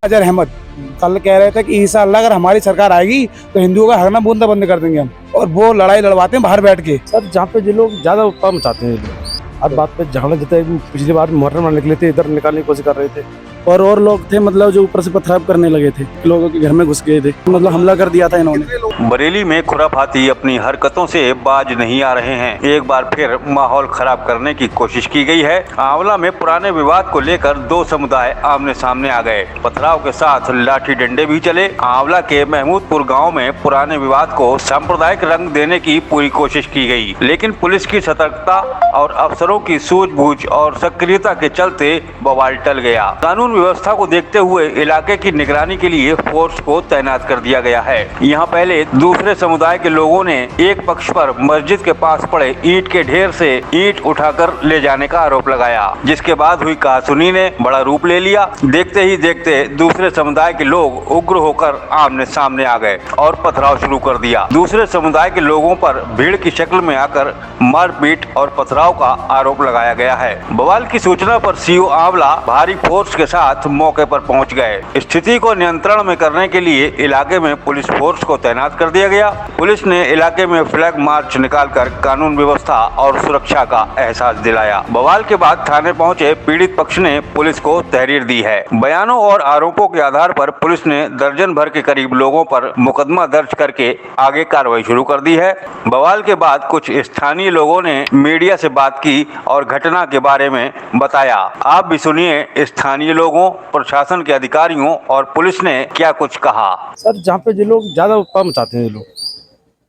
अजहर अहमद कल कह रहे थे कि इंशाअल्लाह अगर हमारी सरकार आएगी तो हिंदुओं का हरना बूंदा बंद कर देंगे हम, और वो लड़ाई लड़वाते हैं बाहर बैठ के। सर जहाँ पे जो लोग ज्यादा उत्पाद मचाते हैं, ये लोग हर बात पे झगड़ा देते हैं। पिछली बार मुहर्रम में निकले थे, इधर निकालने की कोशिश कर रहे थे, और लोग थे मतलब जो ऊपर से पथराव करने लगे थे, लोगों के घर में घुस गए थे, मतलब हमला कर दिया था इन्होंने। बरेली में खुराफाती अपनी हरकतों से बाज नहीं आ रहे हैं। एक बार फिर माहौल खराब करने की कोशिश की गई है। आंवला में पुराने विवाद को लेकर दो समुदाय आमने सामने आ गए। पथराव के साथ लाठी डंडे भी चले। आंवला के महमूदपुर गांव में पुराने विवाद को सांप्रदायिक रंग देने की पूरी कोशिश की गई, लेकिन पुलिस की सतर्कता और अफसरों की सूझबूझ और सक्रियता के चलते बवाल टल गया। कानून व्यवस्था को देखते हुए इलाके की निगरानी के लिए फोर्स को तैनात कर दिया गया है। यहाँ पहले दूसरे समुदाय के लोगों ने एक पक्ष पर मस्जिद के पास पड़े ईंट के ढेर से ईंट उठाकर ले जाने का आरोप लगाया, जिसके बाद हुई कहासुनी ने बड़ा रूप ले लिया। देखते ही देखते दूसरे समुदाय के लोग उग्र होकर आमने सामने आ गए और पथराव शुरू कर दिया। दूसरे समुदाय के लोगों पर भीड़ की शक्ल में आकर मारपीट और पथराव का आरोप लगाया गया है। बवाल की सूचना पर सीओ आंवला भारी फोर्स के साथ मौके पर पहुंच गए। स्थिति को नियंत्रण में करने के लिए इलाके में पुलिस फोर्स को तैनात कर दिया गया। पुलिस ने इलाके में फ्लैग मार्च निकालकर कानून व्यवस्था और सुरक्षा का एहसास दिलाया। बवाल के बाद थाने पहुंचे पीड़ित पक्ष ने पुलिस को तहरीर दी है। बयानों और आरोपों के आधार पर पुलिस ने दर्जन भर के करीब लोगों पर मुकदमा दर्ज करके आगे कार्रवाई शुरू कर दी है। बवाल के बाद कुछ स्थानीय लोगों ने मीडिया से बात की और घटना के बारे में बताया। आप भी सुनिए स्थानीय लोगों, प्रशासन के अधिकारियों और पुलिस ने क्या कुछ कहा। सर जहाँ पे जो लोग ज्यादा उत्पाद मचाते हैं, ये लोग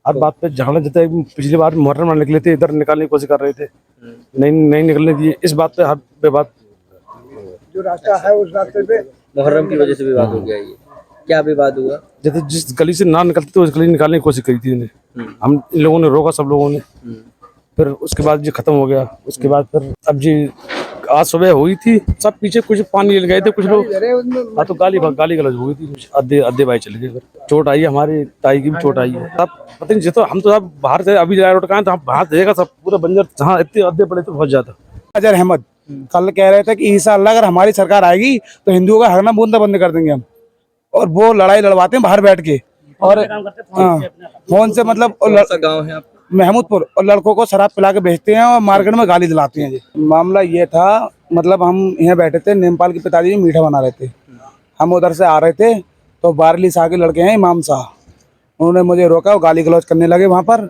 हर बात पे झगड़ा देते हैं। पिछली बार मुहर्रम में निकले थे, इधर निकालने की कोशिश कर रहे थे, नहीं निकलने दिए। इस बात पे हर पे बात जो रास्ता है उस रास्ते पे मुहर्रम की वजह से विवाद हो गया। ये क्या विवाद हुआ? जैसे जिस गली से ना निकलते थे उस गली निकालने की कोशिश करी थी इन्हें। हम इन लोगों ने रोका, सब लोगों ने, फिर उसके बाद ये खत्म हो गया। उसके बाद फिर अब जी आज सुबह हुई थी, सब पीछे कुछ पानी ले गए थे कुछ लोग, हाँ तो गाली गलौज हुई थी। आधे भाई चले गए, चोट आई है, हमारी ताई की भी चोट आई है। अब पता नहीं, जितो हम तो सब बाहर से अभी रोड का, तो हम बाहर देगा सब पूरा बंजर, जहाँ इतने आधे पड़े तो बहुत ज्यादा। अजहर अहमद कल कह रहे थे कि इंशाअल्लाह अगर हमारी सरकार आएगी तो हिंदुओं का हरना बूंदा बंद कर देंगे हम, और वो लड़ाई लड़वाते हैं बाहर बैठ के। और फोन से मतलब गाँव है आप? महमूदपुर, और लड़कों को शराब पिला के बेचते हैं और मार्केट में गाली दिलाते हैं जी। मामला ये था, मतलब हम यहाँ बैठे थे, नेपाल के पिताजी जी मीठा बना रहे थे, हम उधर से आ रहे थे तो बारली शाह के लड़के हैं इमाम शाह, उन्होंने मुझे रोका और गाली गलौज करने लगे वहाँ पर,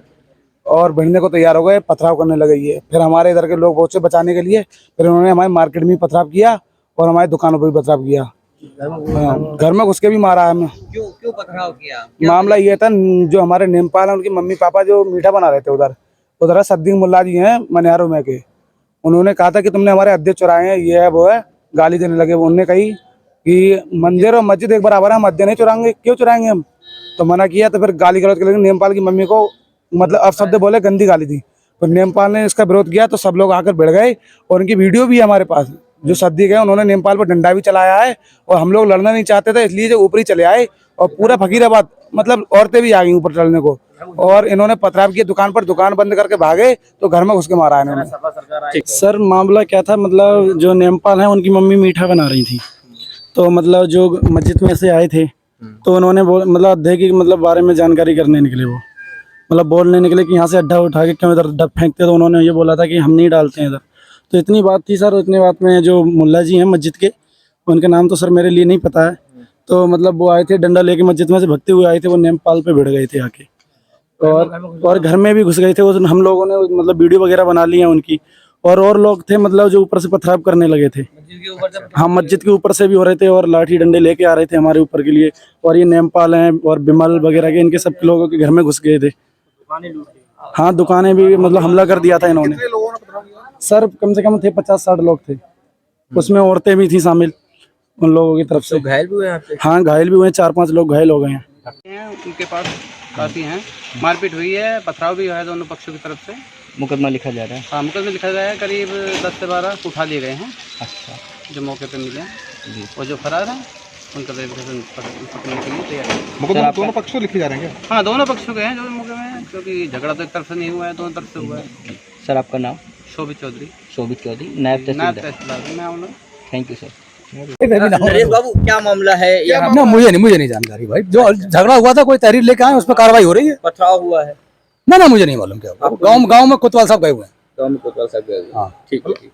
और भिड़ने को तैयार हो गए, पथराव करने लगे ये। फिर हमारे इधर के लोग पहुंचे बचाने के लिए, फिर उन्होंने हमारे मार्केट में पथराव किया और हमारी दुकानों पर भी पथराव किया। घर में घुस के भी मारा है हमें। क्यों पथराव किया? मामला ये था, जो हमारे नेपाल है उनकी मम्मी पापा जो मीठा बना रहे थे उधर सद्दीक मुल्ला जी हैं मनियारों में के, उन्होंने कहा था कि तुमने हमारे अध्यक्ष चुराए हैं, ये है वो है, गाली देने लगे। उन्होंने कही कि मंदिर और मस्जिद एक बराबर है, हम अध्यक्ष नहीं चुराएंगे, क्यों चुराएंगे हम, तो मना किया। तो फिर गाली गलौज के लगे। नेपाल की मम्मी को मतलब अपशब्द बोले, गंदी गाली दी, तो नेपाल ने इसका विरोध किया तो सब लोग आकर भिड़ गए, और उनकी वीडियो भी है हमारे पास। जो सद्दीक है उन्होंने नेपाल पर डंडा भी चलाया है, और हम लोग लड़ना नहीं चाहते थे इसलिए जो ऊपरी चले आए, और पूरा फकीराबाद मतलब औरतें भी आ गई ऊपर चलने को, और इन्होंने पथराव किया दुकान पर, दुकान बंद करके भागे तो घर में घुस के मारा इन्होंने। सर मामला क्या था, मतलब जो नेपाल है उनकी मम्मी मीठा बना रही थी, तो मतलब जो मस्जिद में से आए थे तो उन्होंने मतलब अड्डे की मतलब बारे में जानकारी करने निकले। वो मतलब बोलने निकले कि यहाँ से अड्डा उठा के क्यों इधर फेंकते, तो उन्होंने ये बोला था कि हम नहीं डालते हैं इधर। तो इतनी बात थी सर। इतनी बात में जो मुल्ला जी हैं मस्जिद के, उनके नाम तो सर मेरे लिए नहीं पता है, तो मतलब वो आए थे डंडा लेके, मस्जिद में से भगते हुए आए थे, वो नेपाल पे भिड़ गए थे आके, और घर में भी घुस गए थे। वो हम लोगों ने मतलब वीडियो वगैरह बना ली है उनकी, और लोग थे मतलब जो ऊपर से पथराव करने लगे थे। हाँ मस्जिद के ऊपर से भी हो रहे थे, और लाठी डंडे लेके आ रहे थे हमारे ऊपर के लिए। और ये नेपाल हैं और बिमल वगैरह के, इनके सब लोगों के घर में घुस गए थे। हाँ दुकानें भी मतलब हमला कर दिया था इन्होंने। सर कम से कम थे 50-60 लोग थे, उसमें औरतें भी थी शामिल उन लोगों की तरफ से। घायल भी हुए यहाँ पे? हाँ घायल भी हुए, 4-5 लोग घायल हो गए हैं। उनके पास काफी हैं, मारपीट हुई है, पथराव भी हुआ है दोनों पक्षों की तरफ से। मुकदमा लिखा जा रहा है? हाँ मुकदमा लिखा गया है, करीब 10 से 12 उठा लिए गए हैं। अच्छा, जो मौके पे मिले हैं, और जो फरार हैं उनका पकड़ने के लिए तैयार है। मुकदमा दोनों पक्षों लिखे जा रहे हैं? हाँ दोनों पक्षों के हैं जो मौके में, क्योंकि झगड़ा तो एक तरफ से नहीं हुआ है, दोनों तरफ से हुआ है। सर आपका नाम? शोभित चौधरी। शोभित चौधरी, नायब तहसीलदार। मैं आऊँगा। Thank you sir. Naresh Babu क्या मामला है यहाँ ना मुझे नहीं जानकारी भाई। जो झगड़ा हुआ था कोई तहरीर लेके आए, उस पर कार्रवाई हो रही है। पथराव हुआ है? ना मुझे नहीं मालूम क्या हुआ। गाँव में कोतवाल साहब गए हुए हैं। गाँव में कोतवाल साहब गए हुए हैं। ठीक है, ठीक।